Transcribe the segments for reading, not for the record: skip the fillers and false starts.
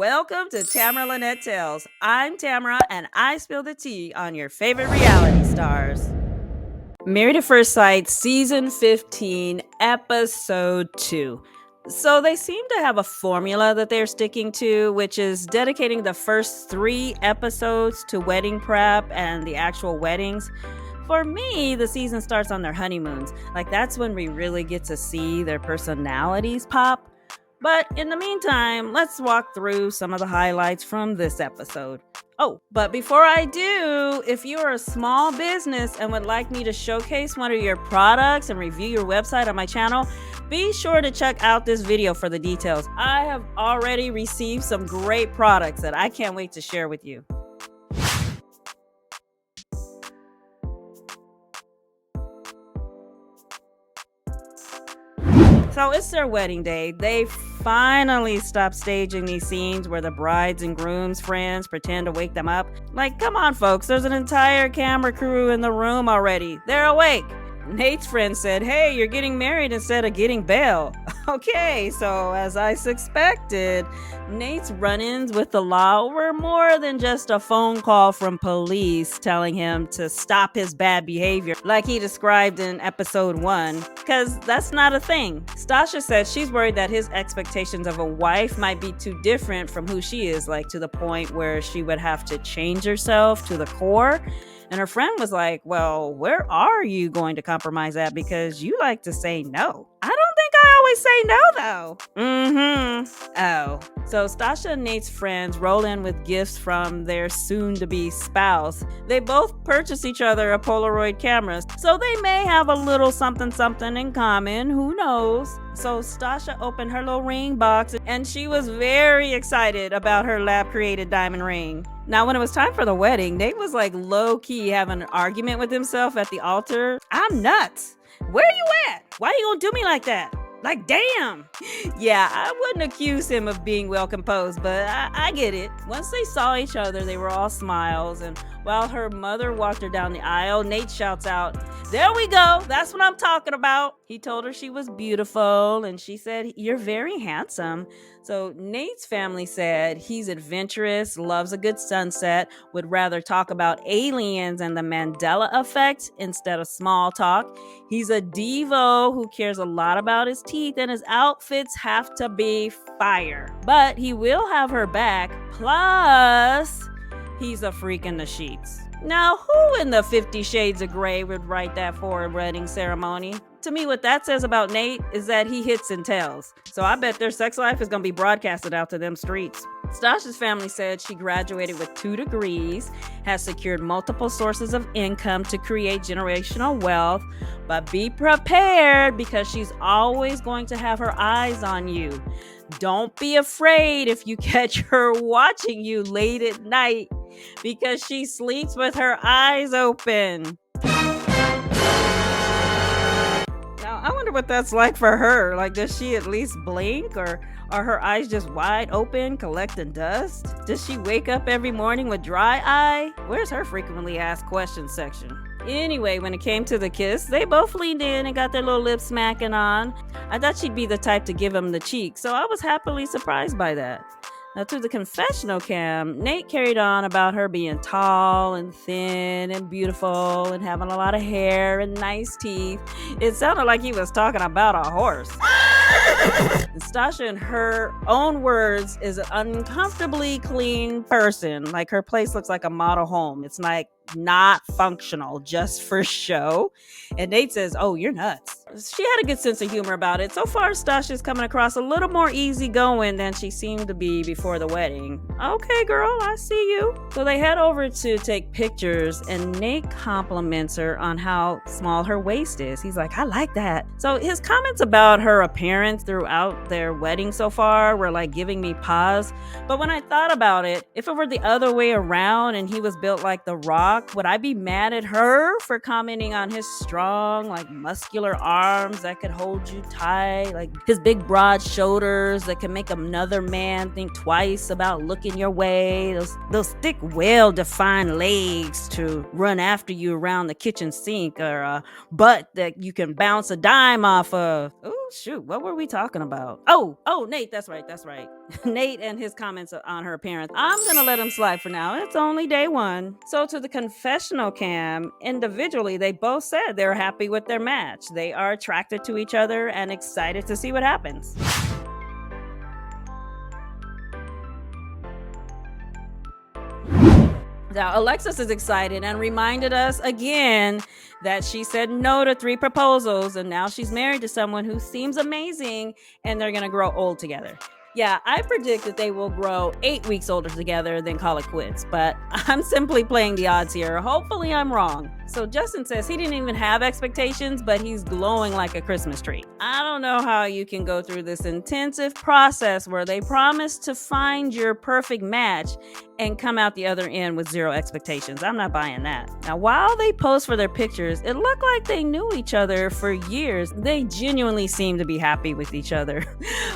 Welcome to Tamara Lynette Tales. I'm Tamara, and I spill the tea on your favorite reality stars. Married at First Sight, Season 15, Episode 2. So they seem to have a formula that they're sticking to, which is dedicating the first 3 episodes to wedding prep and the actual weddings. For me, the season starts on their honeymoons. That's when we really get to see their personalities pop. But in the meantime, let's walk through some of the highlights from this episode. Oh, but before I do, if you're a small business and would like me to showcase one of your products and review your website on my channel, be sure to check out this video for the details. I have already received some great products that I can't wait to share with you. So it's their wedding day. They finally stopped staging these scenes where the brides and grooms' friends pretend to wake them up. Come on, folks, there's an entire camera crew in the room already. They're awake. Nate's friend said, "Hey, you're getting married instead of getting bail." Okay, so as I suspected, Nate's run-ins with the law were more than just a phone call from police telling him to stop his bad behavior like he described in episode 1, because that's not a thing. Stacia said she's worried that his expectations of a wife might be too different from who she is, to the point where she would have to change herself to the core. And her friend was like, "Well, where are you going to compromise at? Because you like to say no." I don't think I always say no, though. Oh. So Stacia and Nate's friends roll in with gifts from their soon-to-be spouse. They both purchase each other a Polaroid camera, so they may have a little something in common. Who knows? So Stacia opened her little ring box, and she was very excited about her lab-created diamond ring. Now, when it was time for the wedding, Nate was low-key having an argument with himself at the altar. "I'm nuts. Where you at? Why you gonna do me like that? Damn." Yeah, I wouldn't accuse him of being well composed, but I get it. Once they saw each other, they were all smiles, and while her mother walked her down the aisle, Nate shouts out, "There we go, that's what I'm talking about." He told her she was beautiful, and she said, "You're very handsome." So Nate's family said he's adventurous, loves a good sunset, would rather talk about aliens and the Mandela effect instead of small talk. He's a Devo who cares a lot about his teeth, and his outfits have to be fire. But he will have her back, plus he's a freak in the sheets. Now, who in the 50 Shades of Grey would write that for a wedding ceremony? To me, what that says about Nate is that he hits and tells. So I bet their sex life is going to be broadcasted out to them streets. Stacia's family said she graduated with 2 degrees, has secured multiple sources of income to create generational wealth, but be prepared because she's always going to have her eyes on you. Don't be afraid if you catch her watching you late at night because she sleeps with her eyes open. Now, I wonder what that's like for her. Does she at least blink, or are her eyes just wide open, collecting dust? Does she wake up every morning with dry eye? Where's her frequently asked questions section? Anyway, when it came to the kiss, they both leaned in and got their little lips smacking on. I thought she'd be the type to give him the cheek, so I was happily surprised by that. Now, through the confessional cam, Nate carried on about her being tall and thin and beautiful and having a lot of hair and nice teeth. It sounded like he was talking about a horse. And Stacia, in her own words, is an uncomfortably clean person. Her place looks like a model home. It's not functional, just for show. And Nate says, "Oh, you're nuts." She had a good sense of humor about it. So far, Stacia's coming across a little more easygoing than she seemed to be before the wedding. "Okay, girl, I see you." So they head over to take pictures, and Nate compliments her on how small her waist is. He's like, "I like that." So his comments about her appearance throughout their wedding so far were giving me pause. But when I thought about it, if it were the other way around and he was built like The Rock, would I be mad at her for commenting on his strong, muscular arms that could hold you tight, his big broad shoulders that can make another man think twice about looking your way, those thick, well-defined legs to run after you around the kitchen sink, or a butt that you can bounce a dime off of? Ooh, shoot, what were we talking about? Oh, Nate, that's right. Nate and his comments on her appearance. I'm gonna let him slide for now. It's only day one. So to the confessional cam, individually, they both said they're happy with their match. They are attracted to each other and excited to see what happens. Now, Alexis is excited and reminded us again that she said no to 3 proposals, and now she's married to someone who seems amazing, and they're going to grow old together. Yeah, I predict that they will grow 8 weeks older together, then call it quits, but I'm simply playing the odds here. Hopefully I'm wrong. So Justin says he didn't even have expectations, but he's glowing like a Christmas tree. I don't know how you can go through this intensive process where they promise to find your perfect match and come out the other end with 0 expectations. I'm not buying that. Now, while they posed for their pictures, it looked like they knew each other for years. They genuinely seemed to be happy with each other.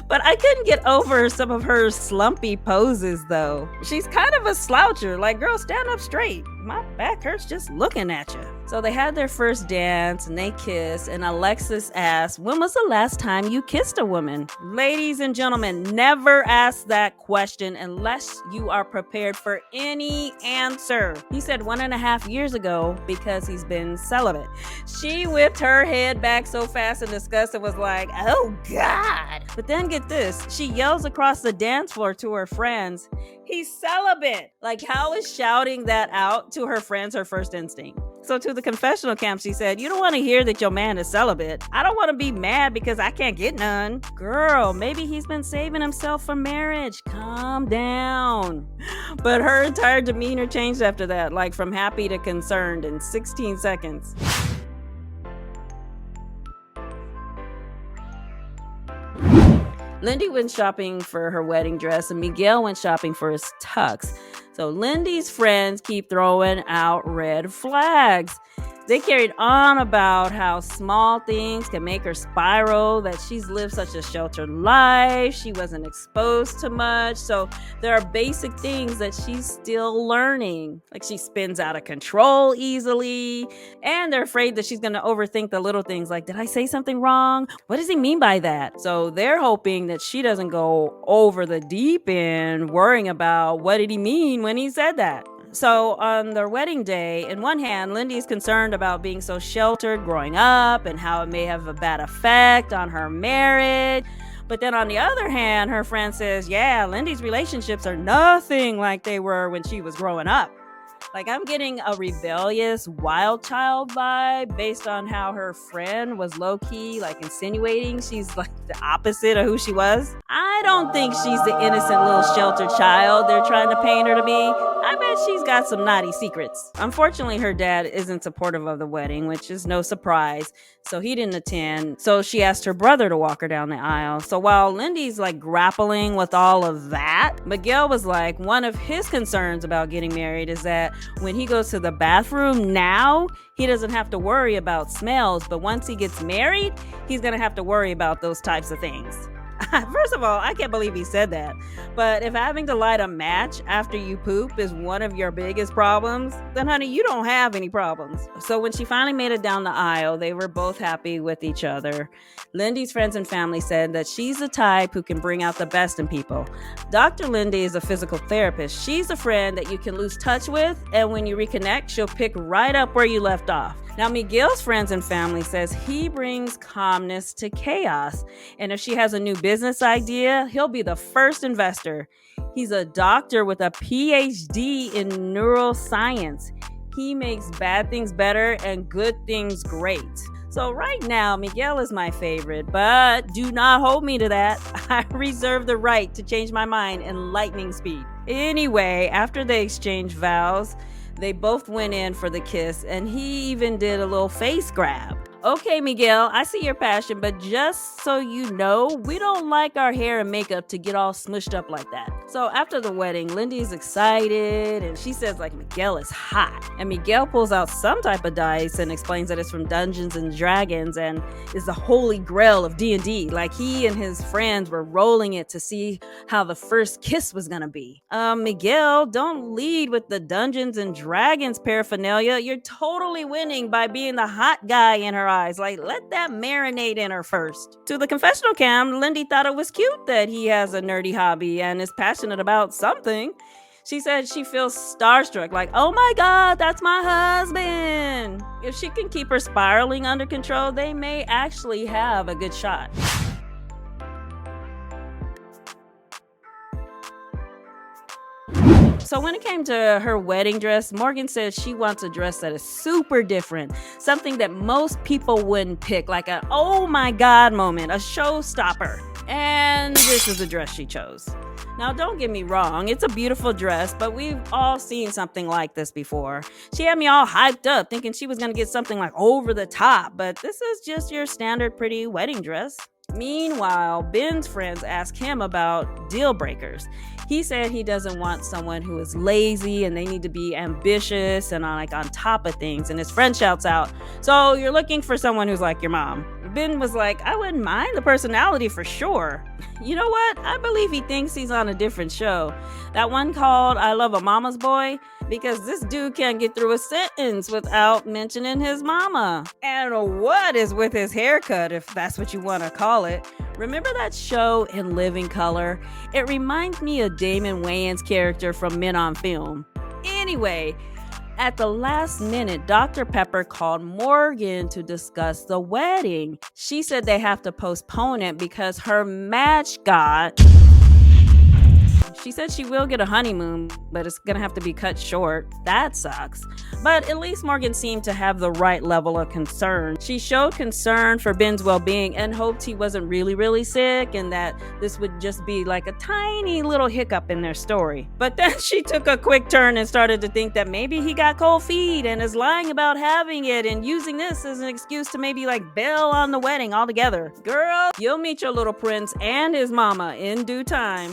But I couldn't get over some of her slumpy poses, though. She's kind of a sloucher, like, girl, stand up straight. My back hurts just looking at you. So they had their first dance and they kissed, and Alexis asked, when was the last time you kissed a woman? Ladies and gentlemen, never ask that question unless you are prepared for any answer. He said 1.5 years ago because he's been celibate. She whipped her head back so fast in disgust and was like, oh God. But then get this, she yells across the dance floor to her friends, he's celibate. Like, how is shouting that out to her friends her first instinct? So to the confessional camp, she said, you don't want to hear that your man is celibate. I don't want to be mad because I can't get none. Girl, maybe he's been saving himself for marriage. Calm down. But her entire demeanor changed after that, like from happy to concerned in 16 seconds. Lindy went shopping for her wedding dress and Miguel went shopping for his tux. So Lindy's friends keep throwing out red flags. They carried on about how small things can make her spiral, that she's lived such a sheltered life, she wasn't exposed to much, so there are basic things that she's still learning. Like she spins out of control easily, and they're afraid that she's going to overthink the little things like, did I say something wrong? What does he mean by that? So they're hoping that she doesn't go over the deep end, worrying about what did he mean when he said that. So on their wedding day, in one hand, Lindy's concerned about being so sheltered growing up and how it may have a bad effect on her marriage. But then on the other hand, her friend says, yeah, Lindy's relationships are nothing like they were when she was growing up. Like, I'm getting a rebellious wild child vibe based on how her friend was low-key, like, insinuating she's like the opposite of who she was. I don't think she's the innocent little sheltered child they're trying to paint her to be. I bet she's got some naughty secrets. Unfortunately, her dad isn't supportive of the wedding, which is no surprise, so he didn't attend. So she asked her brother to walk her down the aisle. So while Lindy's like grappling with all of that, Miguel was like, one of his concerns about getting married is that when he goes to the bathroom now, he doesn't have to worry about smells, but once he gets married, he's gonna have to worry about those types of things. First of all, I can't believe he said that. But if having to light a match after you poop is one of your biggest problems, then honey, you don't have any problems. So when she finally made it down the aisle, they were both happy with each other. Lindy's friends and family said that she's the type who can bring out the best in people. Dr. Lindy is a physical therapist. She's a friend that you can lose touch with, and when you reconnect, she'll pick right up where you left off. Now, Miguel's friends and family says he brings calmness to chaos. And if she has a new business idea, he'll be the first investor. He's a doctor with a PhD in neuroscience. He makes bad things better and good things great. So right now, Miguel is my favorite, but do not hold me to that. I reserve the right to change my mind in lightning speed. Anyway, after they exchanged vows, they both went in for the kiss, and he even did a little face grab. Okay, Miguel, I see your passion, but just so you know, we don't like our hair and makeup to get all smushed up like that. So after the wedding, Lindy's excited and she says like Miguel is hot. And Miguel pulls out some type of dice and explains that it's from Dungeons and Dragons and is the holy grail of D&D. Like he and his friends were rolling it to see how the first kiss was gonna be. Miguel, don't lead with the Dungeons and Dragons paraphernalia. You're totally winning by being the hot guy in her eyes. Like let that marinate in her first. To the confessional cam, Lindy thought it was cute that he has a nerdy hobby and is passionate about something. She said she feels starstruck, like, oh my God, that's my husband. If she can keep her spiraling under control, they may actually have a good shot. So when it came to her wedding dress, Morgan said she wants a dress that is super different, something that most people wouldn't pick, like a oh my God moment, a showstopper. And this is the dress she chose. Now, don't get me wrong, it's a beautiful dress, but we've all seen something like this before. She had me all hyped up thinking she was gonna get something like over the top, but this is just your standard pretty wedding dress. Meanwhile, Bihn's friends ask him about deal breakers. He said he doesn't want someone who is lazy and they need to be ambitious and on top of things. And his friend shouts out, so you're looking for someone who's like your mom. Bihn was like, I wouldn't mind the personality for sure. You know what? I believe he thinks he's on a different show. That one called I Love a Mama's Boy, because this dude can't get through a sentence without mentioning his mama. And what is with his haircut, if that's what you want to call it? Remember that show In Living Color? It reminds me of Damon Wayans' character from Men on Film. Anyway, at the last minute, Dr. Pepper called Morgan to discuss the wedding. She said they have to postpone it because her match got... She said she will get a honeymoon, but it's gonna have to be cut short. That sucks. But at least Morgan seemed to have the right level of concern. She showed concern for Bihn's well-being and hoped he wasn't really sick and that this would just be like a tiny little hiccup in their story. But then she took a quick turn and started to think that maybe he got cold feet and is lying about having it and using this as an excuse to maybe like bail on the wedding altogether. Girl, you'll meet your little prince and his mama in due time.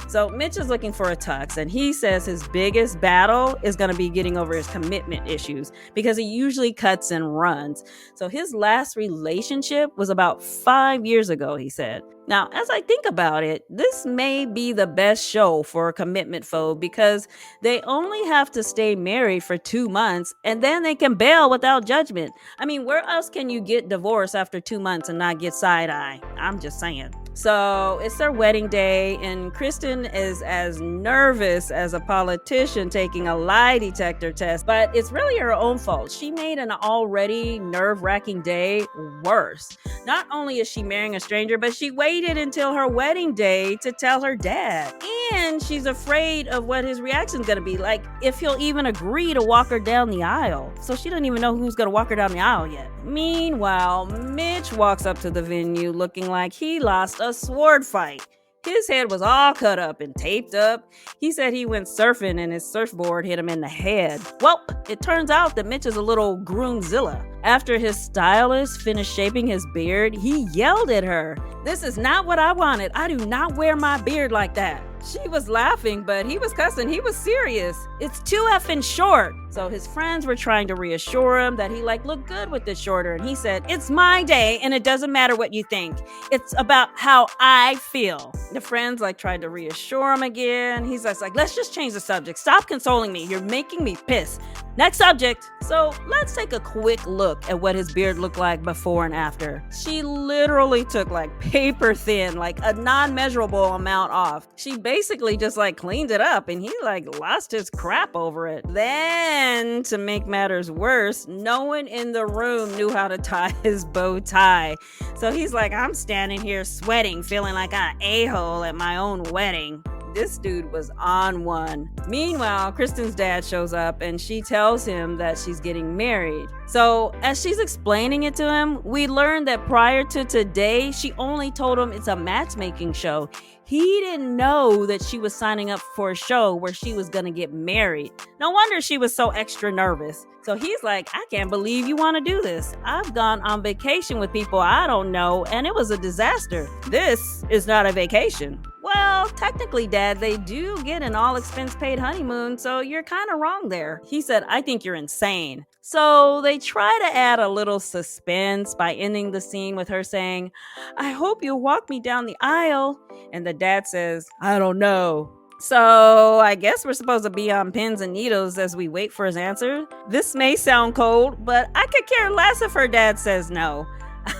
So Mitch is looking for a tux, and he says his biggest battle is going to be getting over his commitment issues because he usually cuts and runs. So his last relationship was about 5 years ago, he said. Now, as I think about it, this may be the best show for a commitment phobe because they only have to stay married for 2 months and then they can bail without judgment. I mean, where else can you get divorced after 2 months and not get side-eye? I'm just saying. So it's their wedding day, and Krysten is as nervous as a politician taking a lie detector test, but it's really her own fault. She made an already nerve-wracking day worse. Not only is she marrying a stranger, but she waited until her wedding day to tell her dad. And she's afraid of what his reaction's gonna be, like if he'll even agree to walk her down the aisle. So she doesn't even know who's gonna walk her down the aisle yet. Meanwhile, Mitch walks up to the venue looking like he lost a sword fight. His head was all cut up and taped up. He said he went surfing and his surfboard hit him in the head. Well, it turns out that Mitch is a little groomzilla. After his stylist finished shaping his beard, he yelled at her, "This is not what I wanted. I do not wear my beard like that." She was laughing, but he was cussing. He was serious. It's too effing short. So his friends were trying to reassure him that he looked good with it shorter. And he said, "It's my day and it doesn't matter what you think. It's about how I feel." The friends tried to reassure him again. He's just like, "Let's just change the subject. Stop consoling me. You're making me pissed. Next subject." So let's take a quick look at what his beard looked like before and after. She literally took paper thin, a non-measurable amount off. She basically just cleaned it up and he lost his crap over it. Then to make matters worse, no one in the room knew how to tie his bow tie. So he's like, "I'm standing here sweating, feeling like an a-hole at my own wedding." This dude was on one. Meanwhile, Kristen's dad shows up and she tells him that she's getting married. So, as she's explaining it to him, we learn that prior to today, she only told him it's a matchmaking show. He didn't know that she was signing up for a show where she was gonna get married. No wonder she was so extra nervous. So he's like, I can't believe you want to do this. I've gone on vacation with people I don't know, and it was a disaster. This is not a vacation. Well, technically, Dad, they do get an all-expense-paid honeymoon, so you're kind of wrong there. He said, I think you're insane. So they try to add a little suspense by ending the scene with her saying, I hope you'll walk me down the aisle. And the dad says, I don't know. So I guess we're supposed to be on pins and needles as we wait for his answer. This may sound cold, but I could care less if her dad says no.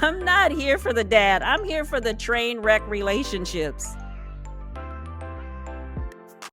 I'm not here for the dad. I'm here for the train wreck relationships.